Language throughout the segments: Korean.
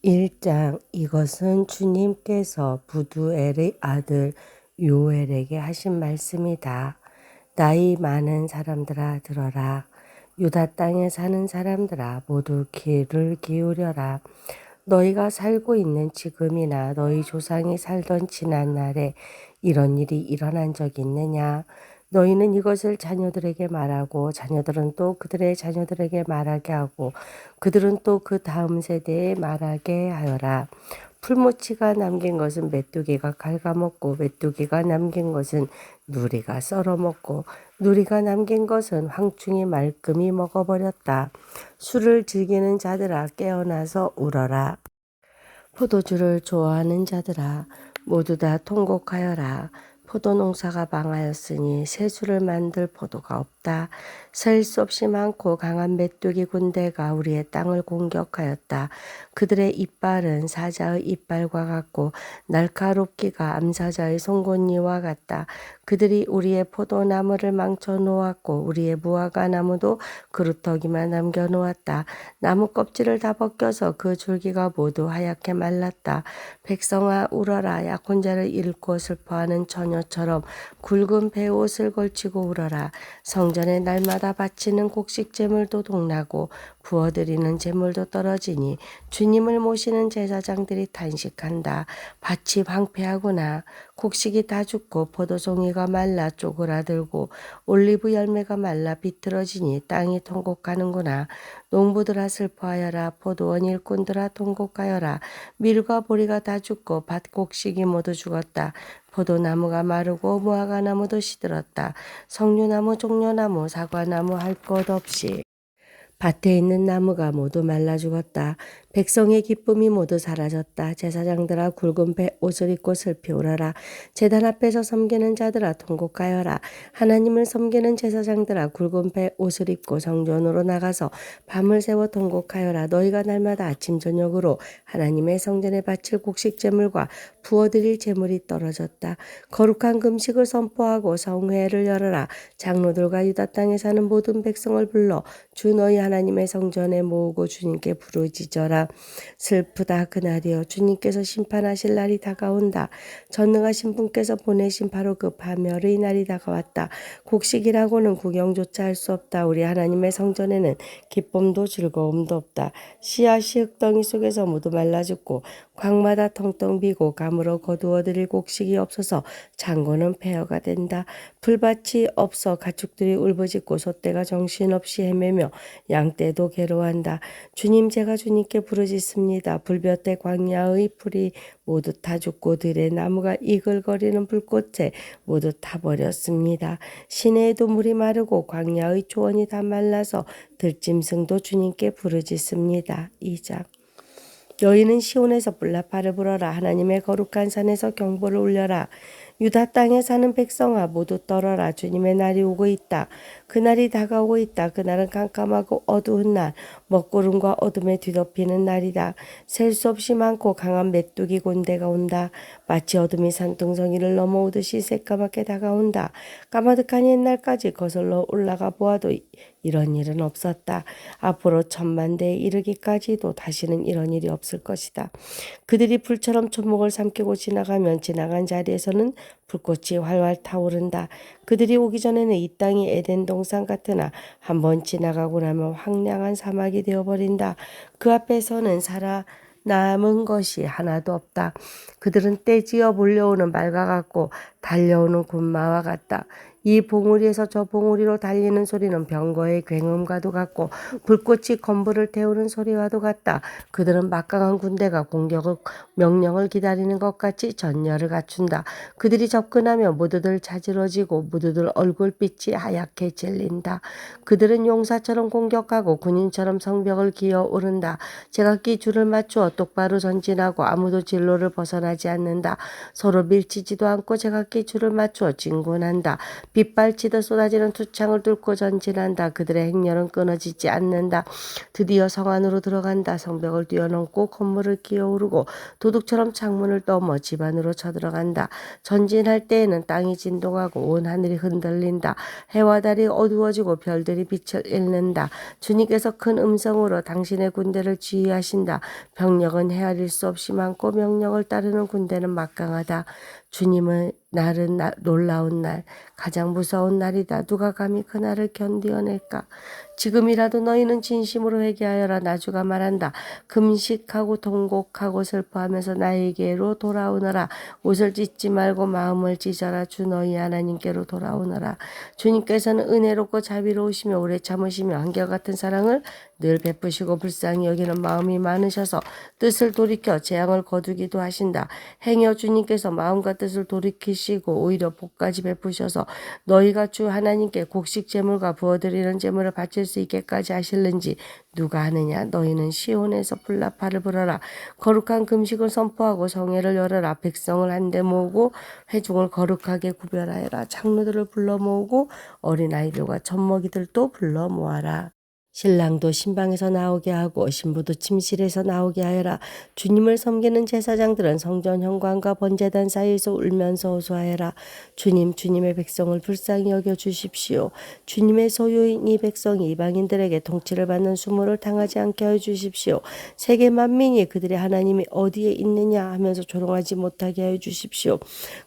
1장 이것은 주님께서 부두엘의 아들 요엘에게 하신 말씀이다. 나이 많은 사람들아 들어라. 유다 땅에 사는 사람들아 모두 귀를 기울여라. 너희가 살고 있는 지금이나 너희 조상이 살던 지난날에 이런 일이 일어난 적이 있느냐? 너희는 이것을 자녀들에게 말하고 자녀들은 또 그들의 자녀들에게 말하게 하고 그들은 또 그 다음 세대에 말하게 하여라. 풀무치가 남긴 것은 메뚜기가 갉아먹고 메뚜기가 남긴 것은 누리가 썰어먹고 누리가 남긴 것은 황충이 말끔히 먹어버렸다. 술을 즐기는 자들아 깨어나서 울어라. 포도주를 좋아하는 자들아 모두 다 통곡하여라. 포도 농사가 망하였으니 새술을 만들 포도가 없다. 셀 수 없이 많고 강한 메뚜기 군대가 우리의 땅을 공격하였다. 그들의 이빨은 사자의 이빨과 같고 날카롭기가 암사자의 송곳니와 같다. 그들이 우리의 포도나무를 망쳐 놓았고 우리의 무화과 나무도 그루터기만 남겨 놓았다. 나무 껍질을 다 벗겨서 그 줄기가 모두 하얗게 말랐다. 백성아 울어라. 약혼자를 잃고 슬퍼하는 처녀처럼 굵은 베옷을 걸치고 울어라. 성전에 날마다 바치는 곡식 제물도 동나고 부어드리는 제물도 떨어지니 주님을 모시는 제사장들이 탄식한다. 밭이 황폐하구나. 곡식이 다 죽고 포도송이가 말라 쪼그라들고 올리브 열매가 말라 비틀어지니 땅이 통곡하는구나. 농부들아 슬퍼하여라. 포도원 일꾼들아 통곡하여라. 밀과 보리가 다 죽고 밭 곡식이 모두 죽었다. 포도나무가 마르고 무화과나무도 시들었다. 석류나무, 종려나무, 사과나무 할 것 없이 밭에 있는 나무가 모두 말라 죽었다. 백성의 기쁨이 모두 사라졌다. 제사장들아 굵은 옷을 입고 슬피 울어라. 제단 앞에서 섬기는 자들아 통곡하여라. 하나님을 섬기는 제사장들아 굵은 옷을 입고 성전으로 나가서 밤을 새워 통곡하여라. 너희가 날마다 아침 저녁으로 하나님의 성전에 바칠 곡식 제물과 부어드릴 제물이 떨어졌다. 거룩한 금식을 선포하고 성회를 열어라. 장로들과 유다 땅에 사는 모든 백성을 불러 주 너희 하나님의 성전에 모으고 주님께 부르짖어라. 슬프다 그날이여. 주님께서 심판하실 날이 다가온다. 전능하신 분께서 보내신 바로 그 파멸의 날이 다가왔다. 곡식이라고는 구경조차 할 수 없다. 우리 하나님의 성전에는 기쁨도 즐거움도 없다. 씨앗이 흙덩이 속에서 모두 말라 죽고 광마다 텅텅 비고 감으로 거두어들일 곡식이 없어서 창고는 폐허가 된다. 풀밭이 없어 가축들이 울부짖고 소떼가 정신없이 헤매며 양떼도 괴로워한다. 주님 제가 주님께 부르짖습니다. 불볕에 광야의 풀이 모두 타 죽고 들의 나무가 이글거리는 불꽃에 모두 타버렸습니다. 시내에도 물이 마르고 광야의 초원이 다 말라서 들짐승도 주님께 부르짖습니다. 2장 너희는 시온에서 뿔라파를 불어라. 하나님의 거룩한 산에서 경보를 울려라. 유다 땅에 사는 백성아 모두 떨어라. 주님의 날이 오고 있다. 그날이 다가오고 있다. 그날은 깜깜하고 어두운 날, 먹구름과 어둠에 뒤덮이는 날이다. 셀 수 없이 많고 강한 메뚜기 군대가 온다. 마치 어둠이 산등성이를 넘어오듯이 새까맣게 다가온다. 까마득한 옛날까지 거슬러 올라가 보아도 이런 일은 없었다. 앞으로 1000만대에 이르기까지도 다시는 이런 일이 없을 것이다. 그들이 불처럼 초목을 삼키고 지나가면 지나간 자리에서는 불꽃이 활활 타오른다. 그들이 오기 전에는 이 땅이 에덴 동산 같으나 한번 지나가고 나면 황량한 사막이 되어버린다. 그 앞에서는 남은 것이 하나도 없다. 그들은 떼지어 몰려오는 말과 같고 달려오는 군마와 같다. 이 봉우리에서 저 봉우리로 달리는 소리는 병거의 굉음과도 같고 불꽃이 건부를 태우는 소리와도 같다. 그들은 막강한 군대가 공격을 명령을 기다리는 것 같이 전열을 갖춘다. 그들이 접근하면 모두들 자지러지고 모두들 얼굴빛이 하얗게 질린다. 그들은 용사처럼 공격하고 군인처럼 성벽을 기어 오른다. 제각기 줄을 맞추어 똑바로 전진하고 아무도 진로를 벗어나지 않는다. 서로 밀치지도 않고 제각기 줄을 맞추어 진군한다. 빗발치듯 쏟아지는 투창을 뚫고 전진한다. 그들의 행렬은 끊어지지 않는다. 드디어 성 안으로 들어간다. 성벽을 뛰어넘고 건물을 기어오르고 도둑처럼 창문을 넘어 집 안으로 쳐들어간다. 전진할 때에는 땅이 진동하고 온 하늘이 흔들린다. 해와 달이 어두워지고 별들이 빛을 잃는다. 주님께서 큰 음성으로 당신의 군대를 지휘하신다. 병력은 헤아릴 수 없이 많고 명령을 따르는 군대는 막강하다. 주님의 날은 놀라운 날, 가장 무서운 날이다. 누가 감히 그날을 견디어낼까? 지금이라도 너희는 진심으로 회개하여라. 나주가 말한다. 금식하고 통곡하고 슬퍼하면서 나에게로 돌아오너라. 옷을 찢지 말고 마음을 찢어라. 주 너희 하나님께로 돌아오너라. 주님께서는 은혜롭고 자비로우시며 오래 참으시며 한결같은 사랑을 늘 베푸시고 불쌍히 여기는 마음이 많으셔서 뜻을 돌이켜 재앙을 거두기도 하신다. 행여 주님께서 마음과 뜻을 돌이키시고 오히려 복까지 베푸셔서 너희가 주 하나님께 곡식 제물과 부어드리는 제물을 바칠 수 있게까지 하실는지 누가 아느냐. 너희는 시온에서 불나팔을 불어라. 거룩한 금식을 선포하고 성회를 열어라. 백성을 한데 모으고 회중을 거룩하게 구별하여라. 장로들을 불러 모으고 어린아이들과 젖먹이들도 불러 모아라. 신랑도 신방에서 나오게 하고 신부도 침실에서 나오게 하여라. 주님을 섬기는 제사장들은 성전 현관과 번제단 사이에서 울면서 호소하여라. 주님, 주님의 백성을 불쌍히 여겨 주십시오. 주님의 소유인 이 백성이 이방인들에게 통치를 받는 수모를 당하지 않게 하여 주십시오. 세계 만민이 그들의 하나님이 어디에 있느냐 하면서 조롱하지 못하게 하여 주십시오.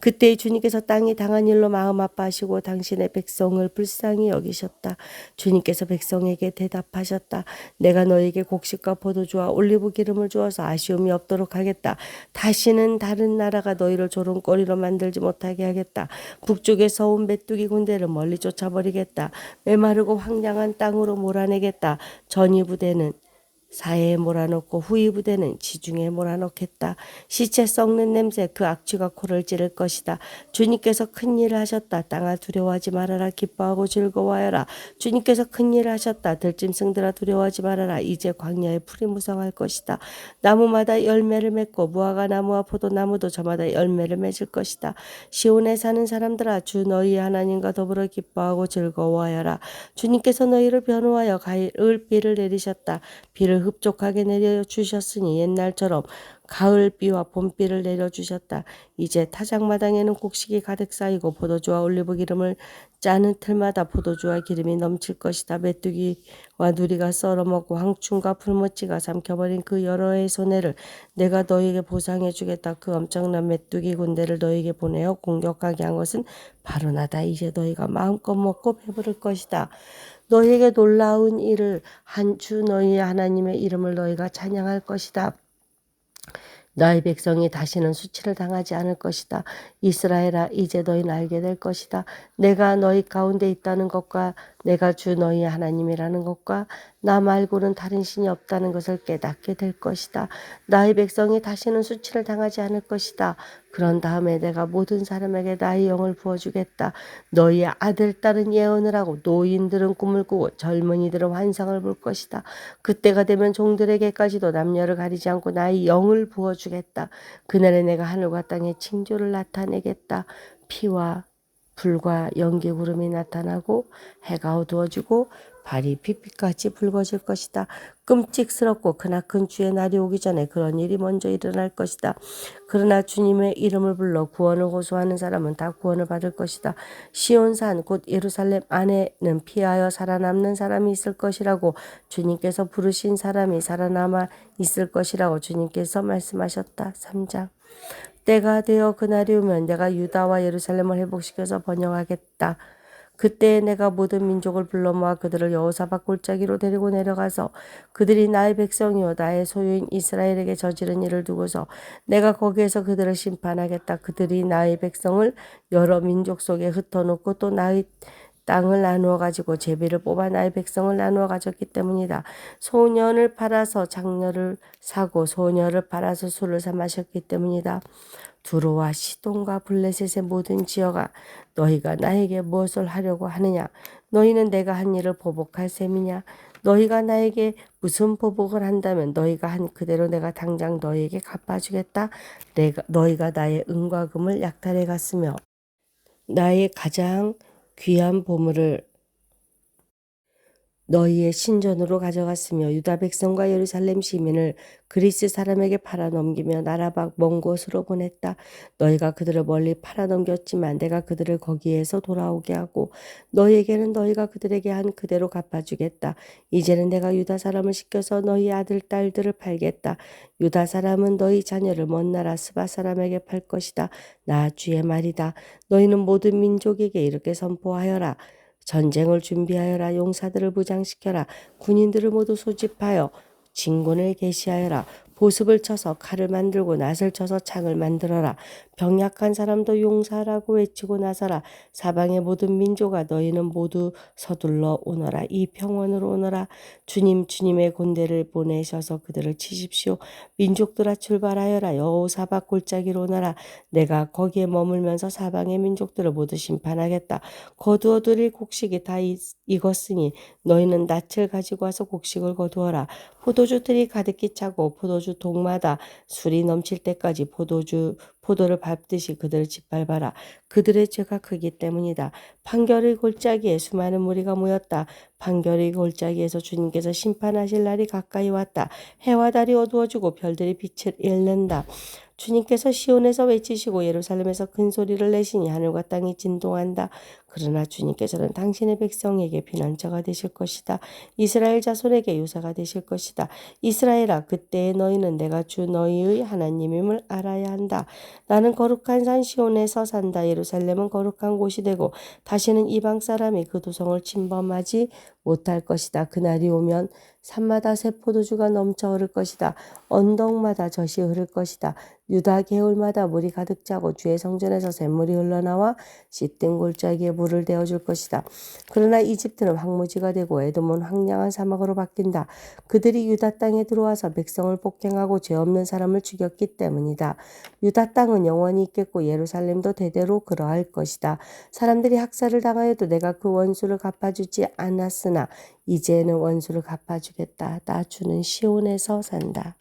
그때 주님께서 땅이 당한 일로 마음 아파하시고 당신의 백성을 불쌍히 여기셨다. 주님께서 백성에게 대답하셨다. 내가 너에게 곡식과 포도주와 올리브 기름을 주어서 아쉬움이 없도록 하겠다. 다시는 다른 나라가 너희를 조롱거리로 만들지 못하게 하겠다. 북쪽에서 온 메뚜기 군대를 멀리 쫓아버리겠다. 메마르고 황량한 땅으로 몰아내겠다. 전이 부대는 사해에 몰아넣고 후이 부대는 지중해에 몰아넣겠다. 시체 썩는 냄새 그 악취가 코를 찌를 것이다. 주님께서 큰 일을 하셨다. 땅아 두려워하지 말아라. 기뻐하고 즐거워하여라. 주님께서 큰 일을 하셨다. 들짐승들아 두려워하지 말아라. 이제 광야에 풀이 무성할 것이다. 나무마다 열매를 맺고 무화과 나무와 포도나무도 저마다 열매를 맺을 것이다. 시온에 사는 사람들아 주 너희 하나님과 더불어 기뻐하고 즐거워하여라. 주님께서 너희를 변호하여 가을 비를 내리셨다. 비를 흡족하게 내려주셨으니 옛날처럼 가을비와 봄비를 내려주셨다. 이제 타작마당에는 곡식이 가득 쌓이고 포도주와 올리브 기름을 짜는 틀마다 포도주와 기름이 넘칠 것이다. 메뚜기와 누리가 썰어먹고 황충과 풀무치가 삼켜버린 그 여러 해의 손해를 내가 너희에게 보상해 주겠다. 그 엄청난 메뚜기 군대를 너희에게 보내어 공격하게 한 것은 바로 나다. 이제 너희가 마음껏 먹고 배부를 것이다. 너희에게 놀라운 일을 한 주 너희의 하나님의 이름을 너희가 찬양할 것이다. 너희 백성이 다시는 수치를 당하지 않을 것이다. 이스라엘아 이제 너희는 알게 될 것이다. 내가 너희 가운데 있다는 것과 내가 주 너희 하나님이라는 것과 나 말고는 다른 신이 없다는 것을 깨닫게 될 것이다. 나의 백성이 다시는 수치를 당하지 않을 것이다. 그런 다음에 내가 모든 사람에게 나의 영을 부어주겠다. 너희 아들, 딸은 예언을 하고 노인들은 꿈을 꾸고 젊은이들은 환상을 볼 것이다. 그때가 되면 종들에게까지도 남녀를 가리지 않고 나의 영을 부어주겠다. 그날에 내가 하늘과 땅의 징조를 나타내겠다. 피와 불과 연기 구름이 나타나고 해가 어두워지고 발이 핏빛같이 붉어질 것이다. 끔찍스럽고 크나큰 주의 날이 오기 전에 그런 일이 먼저 일어날 것이다. 그러나 주님의 이름을 불러 구원을 호소하는 사람은 다 구원을 받을 것이다. 시온산 곧 예루살렘 안에는 피하여 살아남는 사람이 있을 것이라고 주님께서 부르신 사람이 살아남아 있을 것이라고 주님께서 말씀하셨다. 3장. 때가 되어 그날이 오면 내가 유다와 예루살렘을 회복시켜서 번영하겠다. 그때 내가 모든 민족을 불러 모아 그들을 여호사밧 골짜기로 데리고 내려가서 그들이 나의 백성이요 나의 소유인 이스라엘에게 저지른 일을 두고서 내가 거기에서 그들을 심판하겠다. 그들이 나의 백성을 여러 민족 속에 흩어놓고 또 나의 땅을 나누어 가지고 제비를 뽑아 나의 백성을 나누어 가졌기 때문이다. 소년을 팔아서 장녀를 사고 소녀를 팔아서 술을 사 마셨기 때문이다. 두로와 시돈과 블레셋의 모든 지어가 너희가 나에게 무엇을 하려고 하느냐? 너희는 내가 한 일을 보복할 셈이냐? 너희가 나에게 무슨 보복을 한다면 너희가 한 그대로 내가 당장 너희에게 갚아주겠다. 너희가 나의 은과 금을 약탈해 갔으며 나의 가장 귀한 보물을 너희의 신전으로 가져갔으며 유다 백성과 예루살렘 시민을 그리스 사람에게 팔아넘기며 나라 밖 먼 곳으로 보냈다. 너희가 그들을 멀리 팔아넘겼지만 내가 그들을 거기에서 돌아오게 하고 너희에게는 너희가 그들에게 한 그대로 갚아주겠다. 이제는 내가 유다 사람을 시켜서 너희 아들 딸들을 팔겠다. 유다 사람은 너희 자녀를 먼 나라 스바 사람에게 팔 것이다. 나 주의 말이다. 너희는 모든 민족에게 이렇게 선포하여라. 전쟁을 준비하여라. 용사들을 무장시켜라. 군인들을 모두 소집하여 진군을 개시하여라. 보습을 쳐서 칼을 만들고 낫을 쳐서 창을 만들어라. 병약한 사람도 용사라고 외치고 나서라. 사방의 모든 민족아 너희는 모두 서둘러 오너라. 이 평원으로 오너라. 주님의 군대를 보내셔서 그들을 치십시오. 민족들아 출발하여라. 여호사밧 골짜기로 오너라. 내가 거기에 머물면서 사방의 민족들을 모두 심판하겠다. 거두어들일 곡식이 다 익었으니 너희는 낫을 가지고 와서 곡식을 거두어라. 포도주들이 가득히 차고 포도주 동마다 술이 넘칠 때까지 포도를 밟듯이 그들을 짓밟아라. 그들의 죄가 크기 때문이다. 판결의 골짜기에 수많은 무리가 모였다. 판결의 골짜기에서 주님께서 심판하실 날이 가까이 왔다. 해와 달이 어두워지고 별들이 빛을 잃는다. 주님께서 시온에서 외치시고 예루살렘에서 큰 소리를 내시니 하늘과 땅이 진동한다. 그러나 주님께서는 당신의 백성에게 피난처가 되실 것이다. 이스라엘 자손에게 요새가 되실 것이다. 이스라엘아, 그때에 너희는 내가 주 너희의 하나님임을 알아야 한다. 나는 거룩한 산 시온에서 산다. 예루살렘은 거룩한 곳이 되고 다시는 이방 사람이 그 도성을 침범하지 못할 것이다. 그날이 오면 산마다 새 포도주가 넘쳐 흐를 것이다. 언덕마다 젖이 흐를 것이다. 유다 개울마다 물이 가득 차고 주의 성전에서 샘물이 흘러나와 씻된 골짜기에 물을 데워줄 것이다. 그러나 이집트는 황무지가 되고 에돔은 황량한 사막으로 바뀐다. 그들이 유다 땅에 들어와서 백성을 폭행하고 죄 없는 사람을 죽였기 때문이다. 유다 땅은 영원히 있겠고 예루살렘도 대대로 그러할 것이다. 사람들이 학살을 당하여도 내가 그 원수를 갚아주지 않았으나 이제는 원수를 갚아주겠다. 나 주는 시온에서 산다.